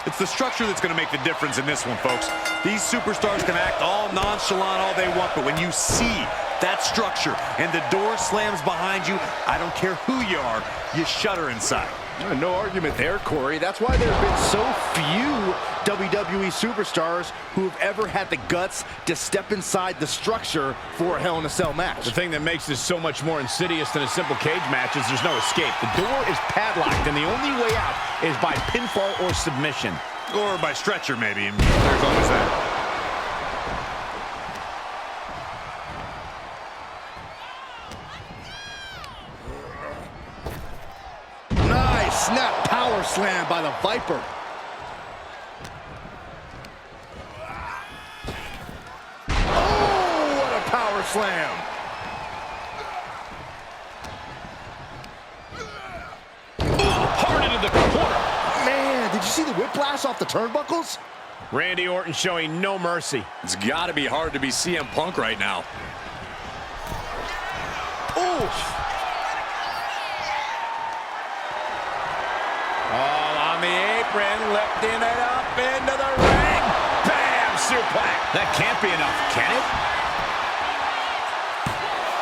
It's the structure that's going to make the difference in this one, folks. These superstars can act all nonchalant all they want, but when you see that structure and the door slams behind you, I don't care who you are, you shudder inside. No argument there, Corey. That's why there have been so few WWE superstars who have ever had the guts to step inside the structure for a Hell in a Cell match. The thing that makes this so much more insidious than a simple cage match is there's no escape. The door is padlocked, and the only way out is by pinfall or submission. Or by stretcher, maybe. There's always that. Snap power slam by the Viper. Oh, what a power slam. Hard into the corner. Man, did you see the whiplash off the turnbuckles? Randy Orton showing no mercy. It's got to be hard to be CM Punk right now. Oh. On the apron, lifting it up into the ring. Bam! Suplex. That can't be enough, can it?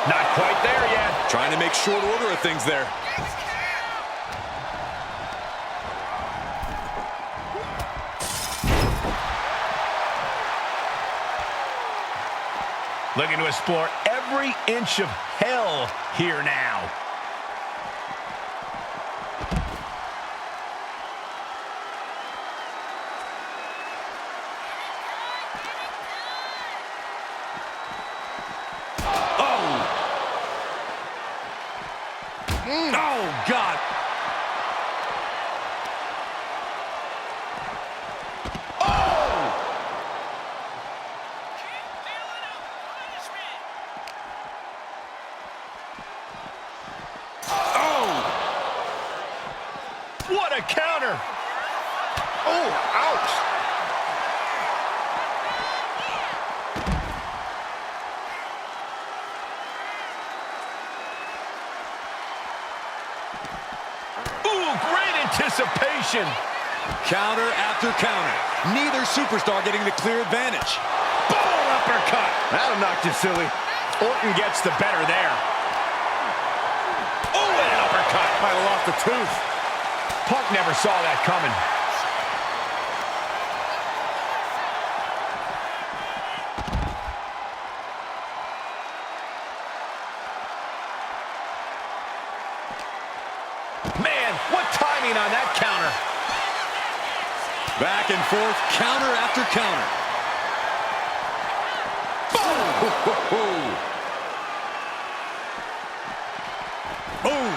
Not quite there yet. Trying to make short order of things there. Looking to explore every inch of hell here now. Oh, God. Oh! Oh! What a counter! Oh, ouch! Anticipation. Counter after counter. Neither superstar getting the clear advantage. Boom! Uppercut. That'll knock you silly. Orton gets the better there. Oh, and an uppercut. Might have lost a tooth. Punk never saw that coming. Man, what timing on that counter. Back and forth, counter after counter. Boom! Boom!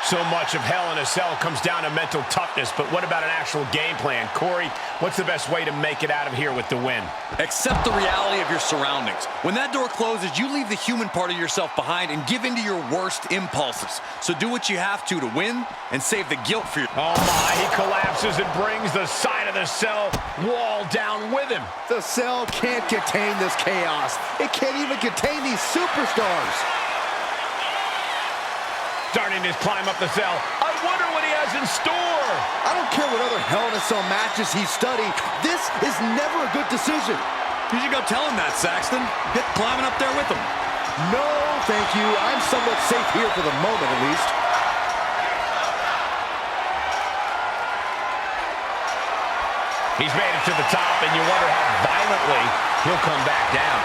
So much of Hell in a Cell comes down to mental toughness, but what about an actual game plan? Corey, what's the best way to make it out of here with the win? Accept the reality of your surroundings. When that door closes, you leave the human part of yourself behind and give in to your worst impulses. So do what you have to win and save the guilt for your... Oh my, he collapses and brings the side of the cell wall down with him. The cell can't contain this chaos. It can't even contain these superstars. starting his climb up the cell. I wonder what he has in store. I don't care what other Hell in a Cell matches he studied. This is never a good decision. You should go tell him that, Saxton. Get climbing up there with him. No, thank you. I'm somewhat safe here for the moment, at least. He's made it to the top, and you wonder how violently he'll come back down.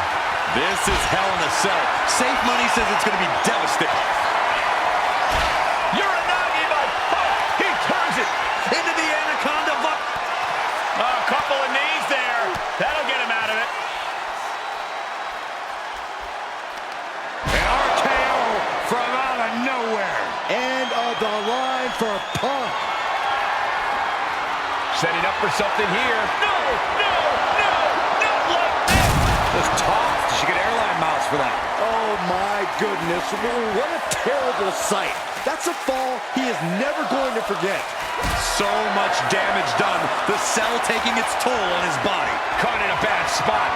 This is Hell in a Cell. Safe money says it's going to be devastating. Uranagi, he turns it Into the Anaconda. A couple of knees there. That'll get him out of it. An RKO from out of nowhere. And the line for Punk. Setting up for something here. No, not like this. Just tossed. She get airline miles for that. Oh, my goodness. What a terrible sight. That's a fall he is never going to forget. So much damage done. The cell taking its toll on his body. Caught in a bad spot.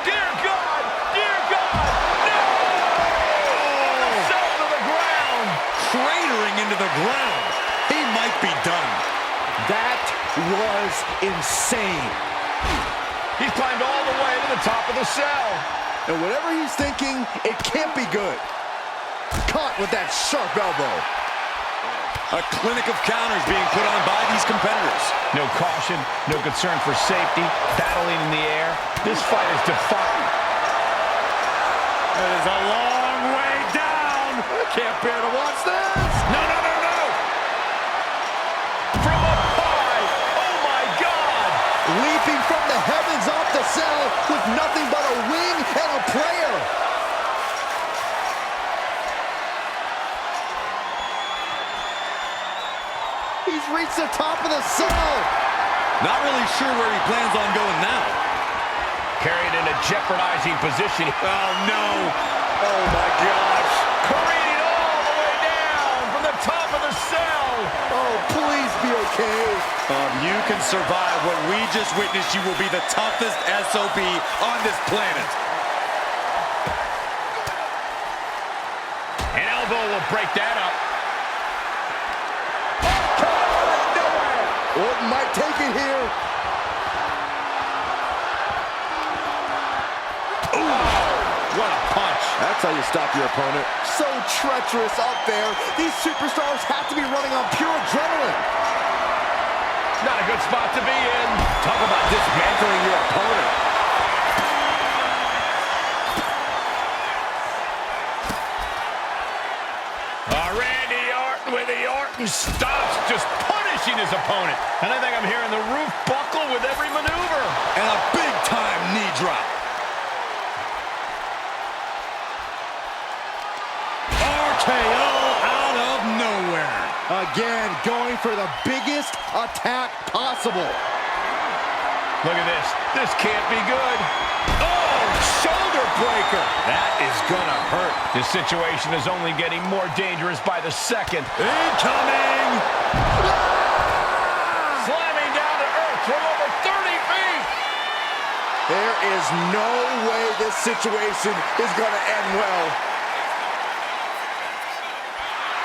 Dear God, no! Cell to the ground. Cratering into the ground. He might be done. That was insane. He's climbed all the way to the top of the cell. And whatever he's thinking, it can't be good. Caught with that sharp elbow. A clinic of counters being put on by these competitors. No caution, no concern for safety, battling in the air. This fight is defiant. It is a long way down. I can't bear to watch this. No. From up high, oh my God. Leaping from the heavens off the cell with nothing but a wing and a prayer. He's reached the top of the cell. Not really sure where he plans on going now. Carried in a jeopardizing position. Oh, no. Oh, my gosh. Careening all the way down from the top of the cell. Oh, please be okay. You can survive what we just witnessed. You will be the toughest SOB on this planet. An elbow will break that up. Orton might take it here. What a punch. That's how you stop your opponent. So treacherous up there. These superstars have to be running on pure adrenaline. Not a good spot to be in. Talk about dismantling your opponent. Randy Orton with the Orton stops, just punishing his opponent. And I think I'm hearing the roof buckle with every maneuver. And a big-time knee drop. RKO out of nowhere. Again, going for the biggest attack possible. Look at this. This can't be good. Oh, shoulder breaker. That is gonna hurt. This situation is only getting more dangerous by the second. Incoming! Slamming down to earth from over 30 feet. There is no way this situation is going to end well.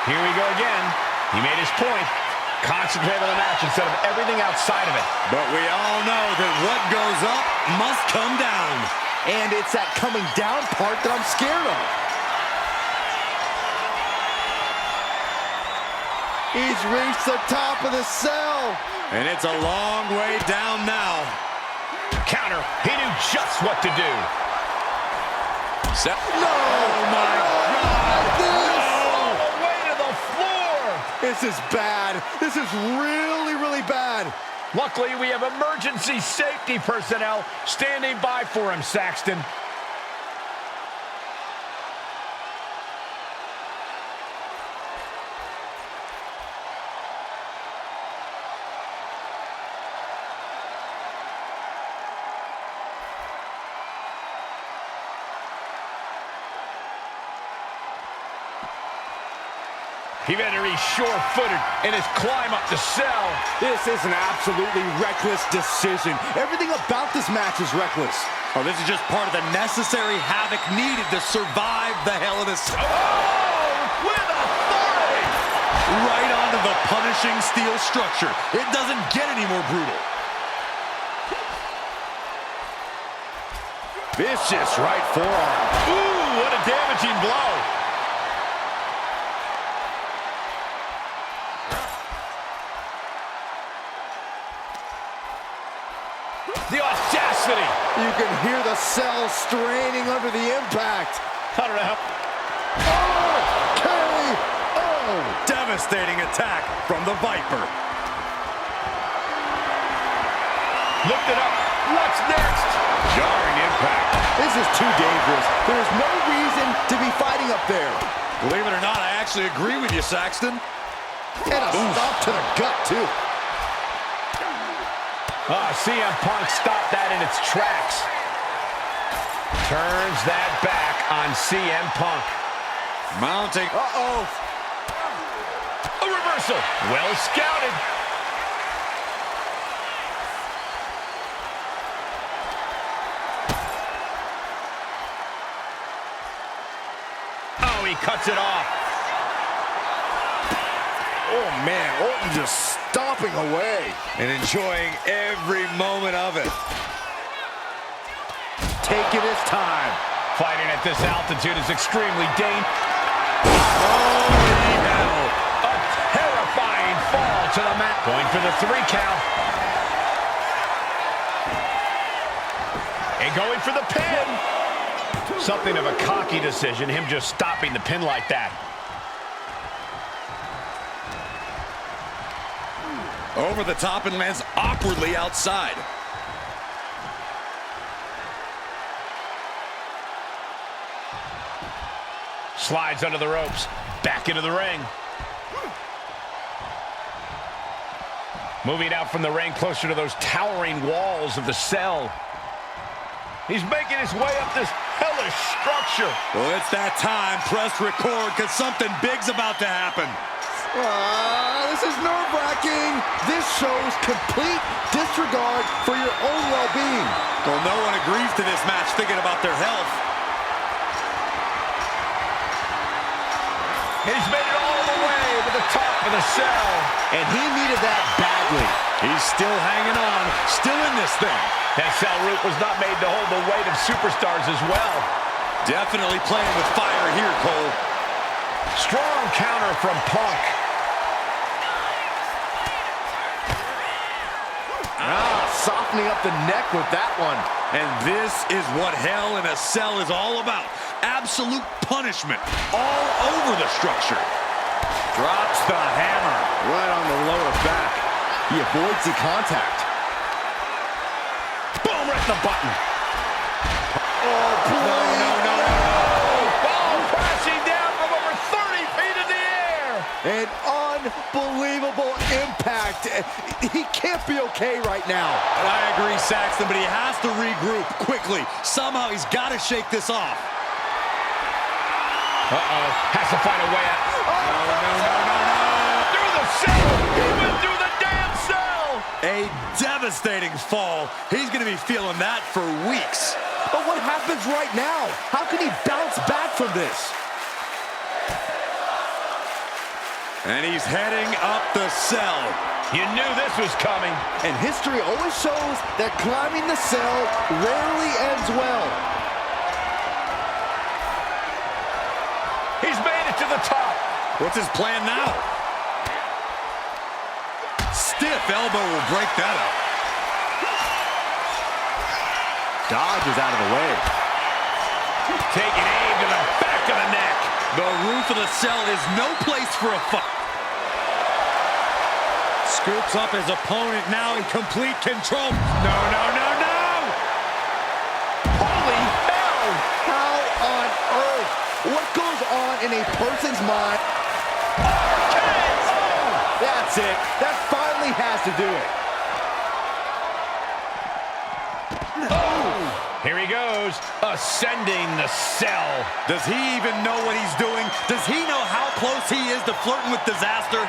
Here we go again. He made his point. Concentrate on the match instead of everything outside of it. But we all know that what goes up must come down. And it's that coming down part that I'm scared of. He's reached the top of the cell. And it's a long way down now. Counter. He knew just what to do. No! Oh, my God! All the way to the floor. This is bad. This is really, really bad. Luckily, we have emergency safety personnel standing by for him, Saxton. He better be sure-footed in his climb up the cell. This is an absolutely reckless decision. Everything about this match is reckless. Oh, this is just part of the necessary havoc needed to survive the Hell in a Cell. Oh, with authority! Right onto the punishing steel structure. It doesn't get any more brutal. Vicious right forearm. Ooh, what a damaging blow. The audacity. You can hear the Cell straining under the impact. I don't know. Oh, Devastating attack from the Viper. Lift it up. What's next? Jarring impact. this is too dangerous. There's no reason to be fighting up there. Believe it or not, I actually agree with you, Saxton. And a stop to the gut, too. CM Punk stopped that in its tracks. Turns that back on CM Punk. Mounting. Uh-oh. A reversal. Well scouted. Oh, he cuts it off. Oh, man. Orton just stomping away. And enjoying every moment of it. Taking his time. Fighting at this altitude is extremely dangerous. Holy hell. A terrifying fall to the mat. Going for the 3 count. And going for the pin. Something of a cocky decision, him just stopping the pin like that. Over the top and lands awkwardly outside. Slides under the ropes. Back into the ring. Moving out from the ring closer to those towering walls of the Cell. He's making his way up this hellish structure. Well, it's that time. Press record because something big's about to happen. This is nerve-wracking. This shows complete disregard for your own well-being. Well, no one agrees to this match thinking about their health. He's made it all the way to the top of the Cell. And he needed that badly. He's still hanging on, still in this thing. That Cell route was not made to hold the weight of superstars as well. Definitely playing with fire here, Cole. Strong counter from Punk. Softening up the neck with that one. And this is what Hell in a Cell is all about. Absolute punishment all over the structure. Drops the hammer. Right on the lower back. He avoids the contact. Boom, right in the button. Oh, please. No. Ball crashing down from over 30 feet in the air. An unbelievable impact. He can't be okay right now. I agree, Saxton, but he has to regroup quickly. Somehow he's got to shake this off. Has to find a way out. No. Through the Cell. He went through the damn Cell. A devastating fall. He's going to be feeling that for weeks. But what happens right now? How can he bounce back from this? And he's heading up the Cell. You knew this was coming. And history always shows that climbing the Cell rarely ends well. He's made it to the top. What's his plan now? Stiff elbow will break that up. Dodges out of the way. Taking aim to the back of the neck. The roof of the Cell is no place for a fight. Scoops up his opponent now in complete control. No. Holy hell. How on earth? What goes on in a person's mind? That's it. That finally has to do it. Here he goes, ascending the Cell. Does he even know what he's doing? Does he know how close he is to flirting with disaster?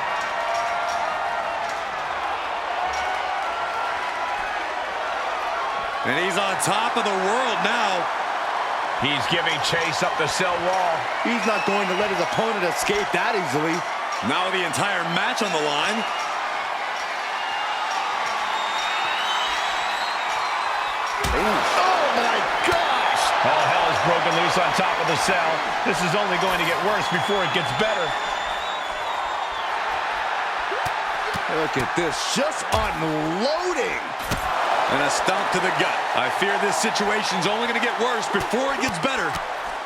And he's on top of the world now. He's giving chase up the cell wall. He's not going to let his opponent escape that easily. Now the entire match on the line. Oh my gosh! All hell is broken loose on top of the cell. This is only going to get worse before it gets better. Look at this, just unloading. And a stomp to the gut. I fear this situation's only going to get worse before it gets better.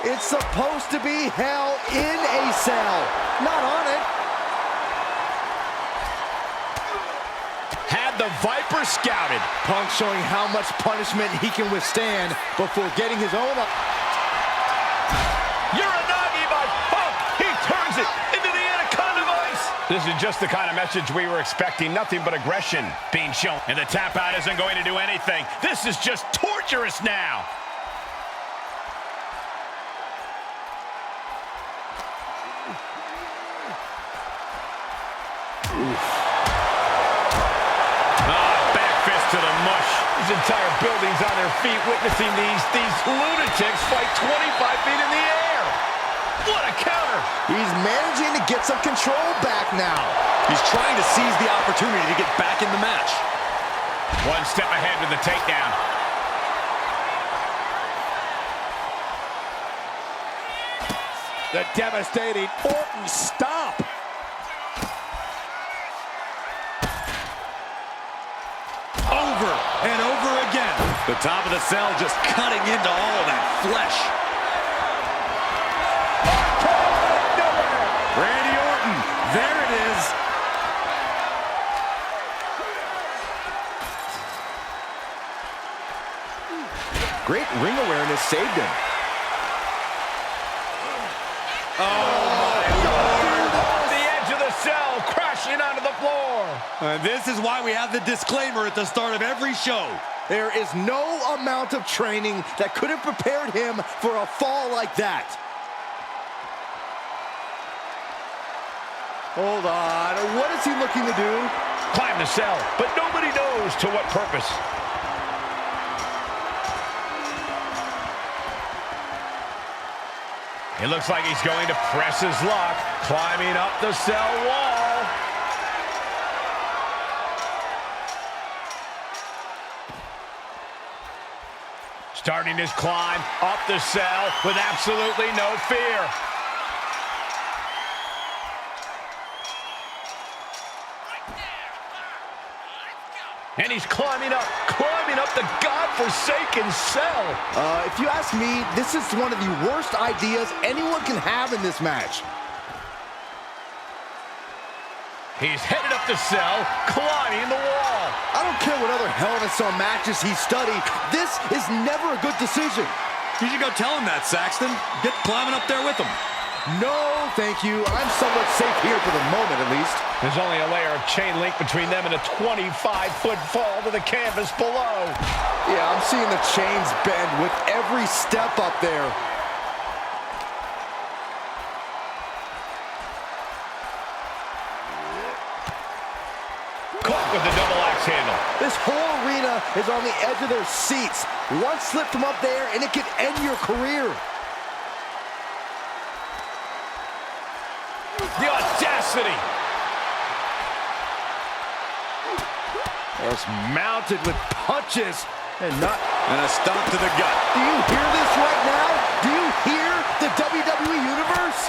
It's supposed to be hell in a cell, not on it. Had the Viper scouted. Punk showing how much punishment he can withstand before getting his own up. Uranagi by Punk. He turns it into the Anaconda Vice. This is just the kind of message we were expecting. Nothing but aggression being shown. And the tap out isn't going to do anything. This is just torturous now. To the mush. This entire building's on their feet witnessing these lunatics fight 25 feet in the air. What a counter. He's managing to get some control back now. He's trying to seize the opportunity to get back in the match. One step ahead with the takedown. The devastating Orton stomp. Over and over again. The top of the cell just cutting into all of that flesh. Randy Orton, there it is. Great ring awareness saved him. Crashing onto the floor. And this is why we have the disclaimer at the start of every show. There is no amount of training that could have prepared him for a fall like that. Hold on, what is he looking to do? Climb the cell, but nobody knows to what purpose. It looks like he's going to press his luck, climbing up the cell wall. Starting his climb up the cell with absolutely no fear. And he's climbing up the godforsaken cell. If you ask me, this is one of the worst ideas anyone can have in this match. He's headed up the cell, climbing the wall. I don't care what other Hell in a Cell matches he studied. This is never a good decision. You should go tell him that, Saxton. Get climbing up there with him. No, thank you. I'm somewhat safe here for the moment, at least. There's only a layer of chain link between them and a 25-foot fall to the canvas below. Yeah, I'm seeing the chains bend with every step up there. Caught with the double axe handle. This whole arena is on the edge of their seats. One slip from up there, and it could end your career. The audacity. Just mounted with punches and not... And a stomp to the gut. Do you hear this right now? Do you hear the WWE Universe?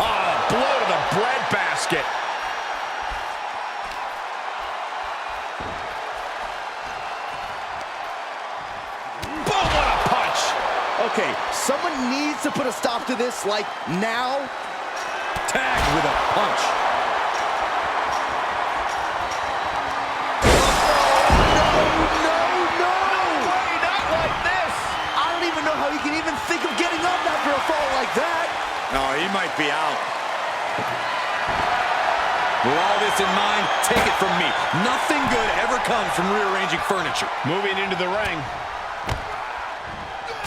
Oh, blow to the breadbasket. Boom, what a punch. Okay, someone needs to put a stop to this, like, now. Tagged with a punch. He can even think of getting up after a fall like that. No, he might be out. With all this in mind, take it from me. Nothing good ever comes from rearranging furniture. Moving into the ring.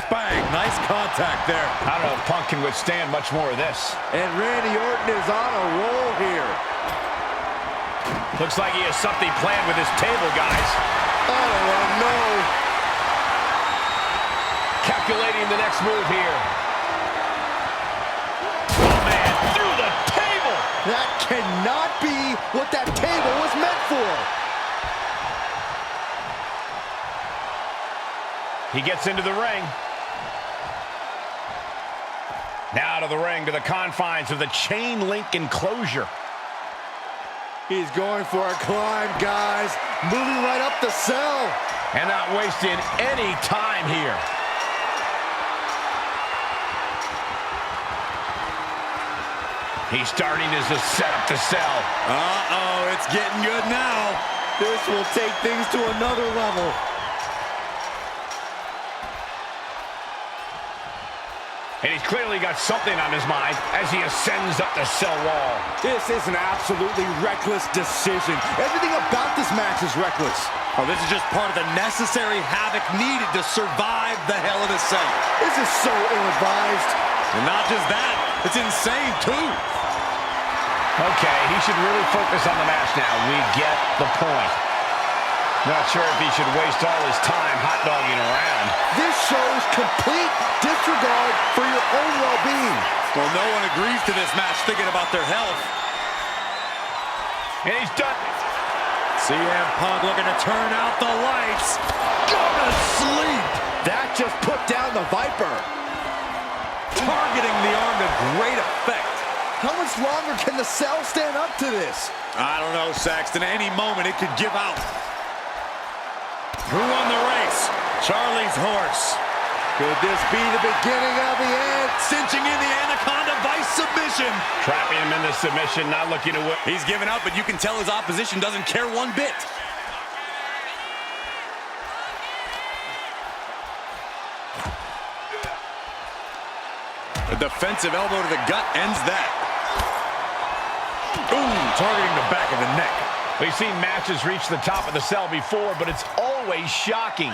Bang, nice contact there. I don't know if Punk can withstand much more of this. And Randy Orton is on a roll here. Looks like he has something planned with his table, guys. next move here. Oh, man, through the table. That cannot be what that table was meant for. He gets into the ring. Now to the ring, to the confines of the chain link enclosure. He's going for a climb, guys. Moving right up the cell. And not wasting any time here. He's starting to set up the cell. Uh-oh, it's getting good now. This will take things to another level. And he's clearly got something on his mind as he ascends up the cell wall. This is an absolutely reckless decision. Everything about this match is reckless. Oh, this is just part of the necessary havoc needed to survive the Hell in a Cell. This is so ill-advised. And not just that, it's insane too. Okay, he should really focus on the match now. We get the point. Not sure if he should waste all his time hot-dogging around. This shows complete disregard for your own well-being. Well, no one agrees to this match thinking about their health. And he's done. CM Punk looking to turn out the lights. Go to sleep. That just put down the Viper. Targeting the arm to great effect. How much longer can the cell stand up to this? I don't know, Saxton. Any moment it could give out. Who won the race? Charlie's horse. Could this be the beginning of the end? Cinching in the Anaconda Vice submission. Trapping him in the submission, not looking to win. He's giving up, but you can tell his opposition doesn't care one bit. A defensive elbow to the gut ends that. Ooh, targeting the back of the neck. We've seen matches reach the top of the cell before, but it's always shocking.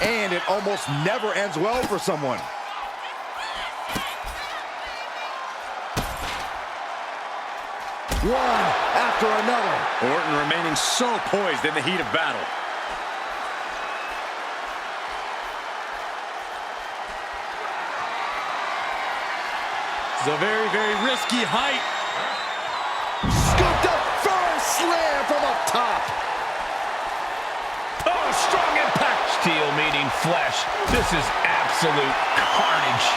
And it almost never ends well for someone. One after another. Orton remaining so poised in the heat of battle. It's a very, very risky height. Scooped up for a slam from up top. Oh, strong impact. Steel meeting flesh. This is absolute carnage.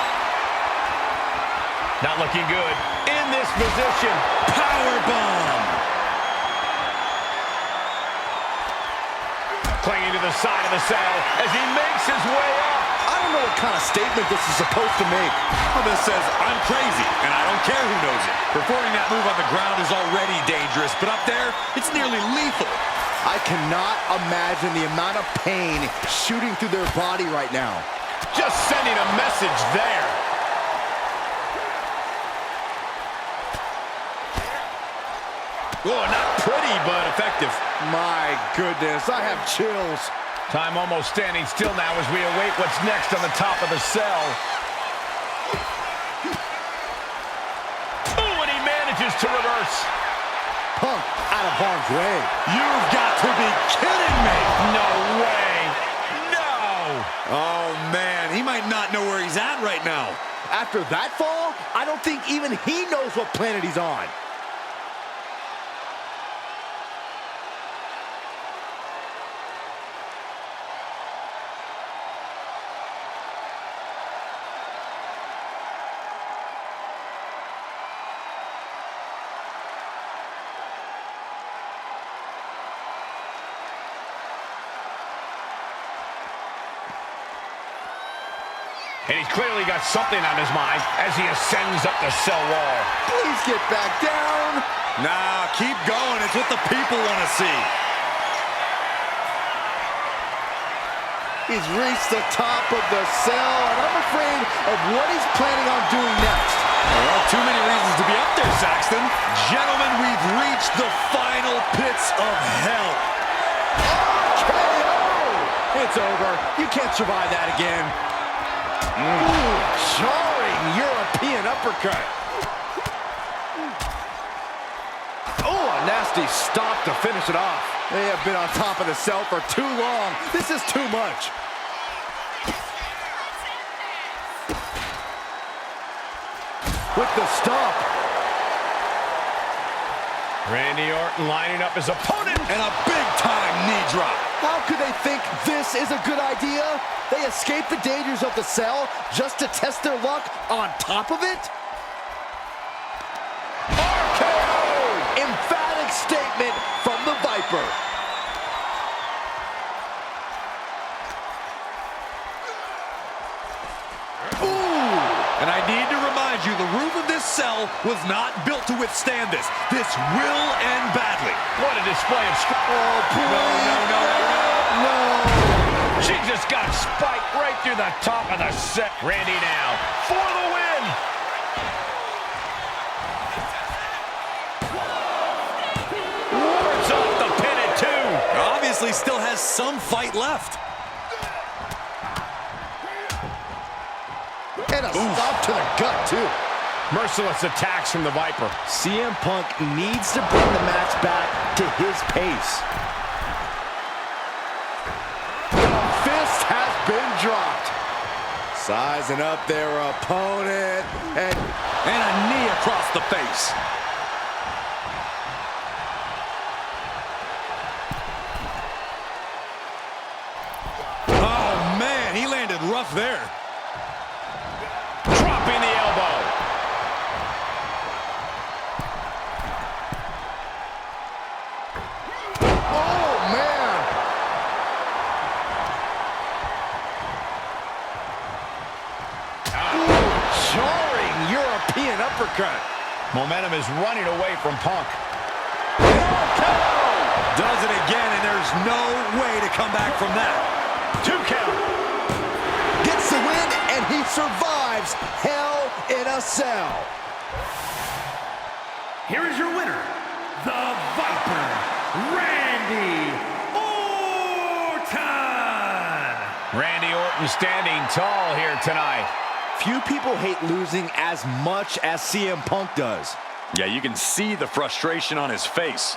Not looking good. In this position. Powerbomb. Clinging to the side of the cell as he makes his way up. I don't know what kind of statement this is supposed to make. Well, this says, I'm crazy, and I don't care who knows it. Performing that move on the ground is already dangerous, but up there, it's nearly lethal. I cannot imagine the amount of pain shooting through their body right now. Just sending a message there. Oh, not pretty, but effective. My goodness, I have chills. Time almost standing still now as we await what's next on the top of the cell. Ooh, and he manages to reverse. Punk out of harm's way. You've got to be kidding me. No way. No. Oh, man, he might not know where he's at right now. After that fall, I don't think even he knows what planet he's on. And he's clearly got something on his mind as he ascends up the cell wall. Please get back down. Nah, keep going. It's what the people want to see. He's reached the top of the cell, and I'm afraid of what he's planning on doing next. Well, too many reasons to be up there, Saxton. Gentlemen, we've reached the final pits of hell. KO! It's over. You can't survive that again. Ooh, jarring European uppercut. Oh, a nasty stop to finish it off. They have been on top of the cell for too long. This is too much. with the stomp. Randy Orton lining up his opponent. And a big-time knee drop. How could they think this is a good idea? They escaped the dangers of the cell just to test their luck on top of it? RKO! Emphatic statement from the Viper. And I need to remind you, the roof of this cell was not built to withstand this. This will end badly. What a display of strength. Oh, please. No. She just got spiked right through the top of the set. Randy now for the win. Wards off the pin at 2. Obviously still has some fight left. And a stop to the gut, too. Merciless attacks from the Viper. CM Punk needs to bring the match back to his pace. The fist has been dropped. Sizing up their opponent. And a knee across the face. Oh, man, he landed rough there. Dropping the elbow. oh, man. Ooh, jarring European uppercut. Momentum is running away from Punk. Does it again, and there's no way to come back from that. 2 count. Gets the win, and he survives Hell in a Cell. Here is your winner, the Viper, Randy Orton. Randy Orton standing tall here tonight. Few people hate losing as much as CM Punk does. Yeah, you can see the frustration on his face.